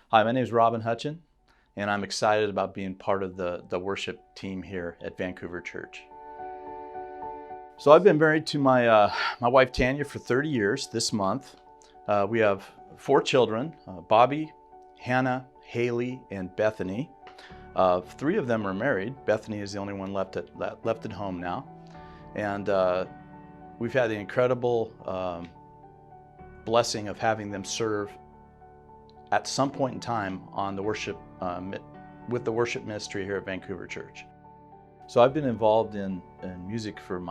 Hi, my name is Robin Hutchin, and I'm excited about being part of the worship team here at Vancouver Church. So I've been married to my wife Tanya for 30 years this month. We have 4 children, Bobby, Hannah, Haley, and Bethany. 3 of them are married. Bethany is the only one left at home now. And we've had the incredible blessing of having them serve at some point in time on the worship with the worship ministry here at Vancouver Church. So I've been involved in music for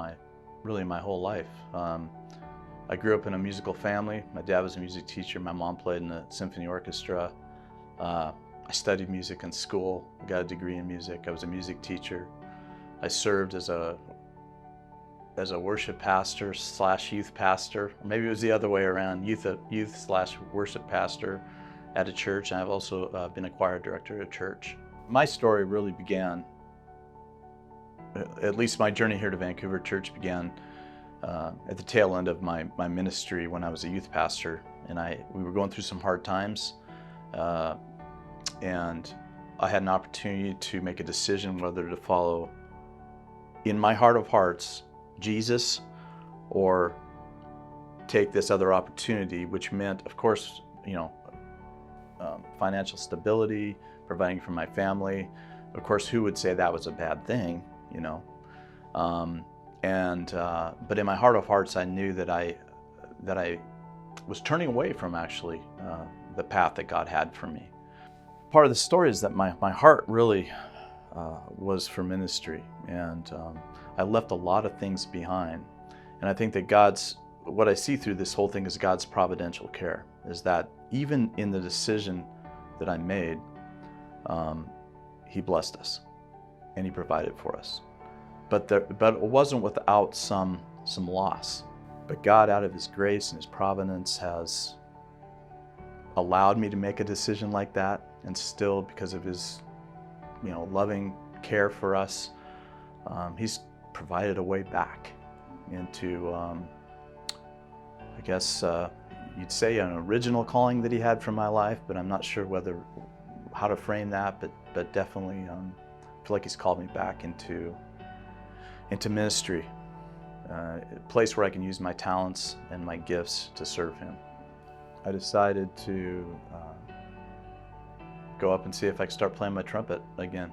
really my whole life. I grew up in a musical family. My dad was a music teacher. My mom played in the symphony orchestra. I studied music in school. I got a degree in music. I was a music teacher. I served as a worship pastor / youth pastor. Or maybe it was the other way around, youth / worship pastor at a church. And I've also been a choir director at a church. My story really began, at least my journey here to Vancouver Church began at the tail end of my ministry when I was a youth pastor. And we were going through some hard times. And I had an opportunity to make a decision whether to follow, in my heart of hearts, Jesus, or take this other opportunity, which meant, of course, financial stability, providing for my family. Of course, who would say that was a bad thing, but in my heart of hearts, I knew that I was turning away from actually the path that God had for me. Part of the story is that my heart really was for ministry, and I left a lot of things behind. And I think that what I see through this whole thing is God's providential care, is that even in the decision that I made, He blessed us and He provided for us. But it wasn't without some loss. But God, out of His grace and His providence, has allowed me to make a decision like that, and still, because of His loving care for us, He's provided a way back into, I guess you'd say, an original calling that He had for my life, but I'm not sure how to frame that, but definitely I feel like He's called me back into ministry, a place where I can use my talents and my gifts to serve Him. I decided to go up and see if I could start playing my trumpet again,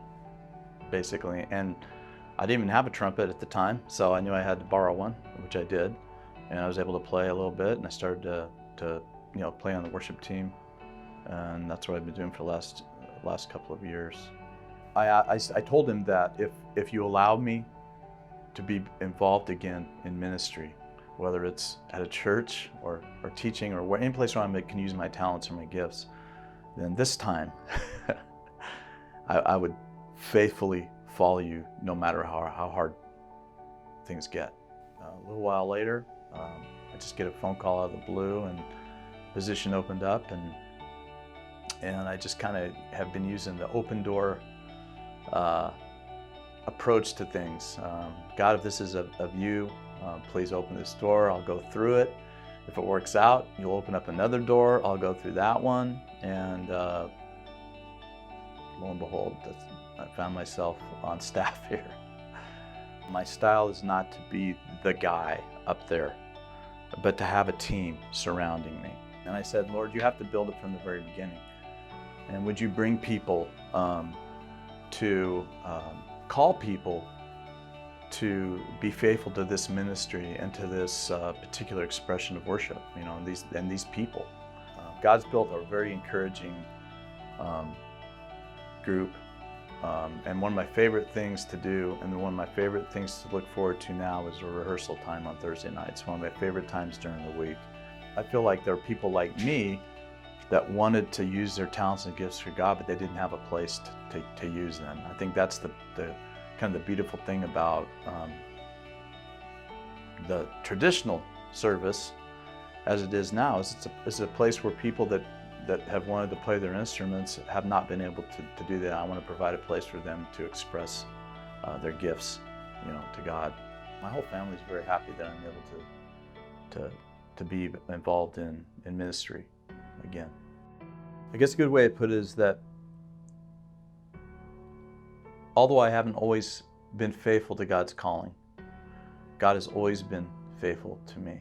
basically. And I didn't even have a trumpet at the time, so I knew I had to borrow one, which I did. And I was able to play a little bit, and I started to play on the worship team. And that's what I've been doing for the last couple of years. I told Him that if you allow me to be involved again in ministry, whether it's at a church or teaching or any place where I can use my talents or my gifts, then this time I would faithfully follow You no matter how hard things get. A little while later, I just get a phone call out of the blue, and position opened up, and I just kind of have been using the open door approach to things. God, if this is of You, please open this door. I'll go through it. If it works out, You'll open up another door. I'll go through that one. And lo and behold, I found myself on staff here. My style is not to be the guy up there, but to have a team surrounding me. And I said, Lord, You have to build it from the very beginning. And would You bring people to call people to be faithful to this ministry and to this particular expression of worship, and these people. God's built a very encouraging group, and one of my favorite things to do, and one of my favorite things to look forward to now, is a rehearsal time on Thursday nights. One of my favorite times during the week. I feel like there are people like me that wanted to use their talents and gifts for God, but they didn't have a place to use them. I think that's the kind of the beautiful thing about the traditional service as it is now, is it's a place where people that have wanted to play their instruments have not been able to do that. I want to provide a place for them to express their gifts, to God. My whole family is very happy that I'm able to be involved in ministry again. I guess a good way to put it is that although I haven't always been faithful to God's calling, God has always been faithful to me.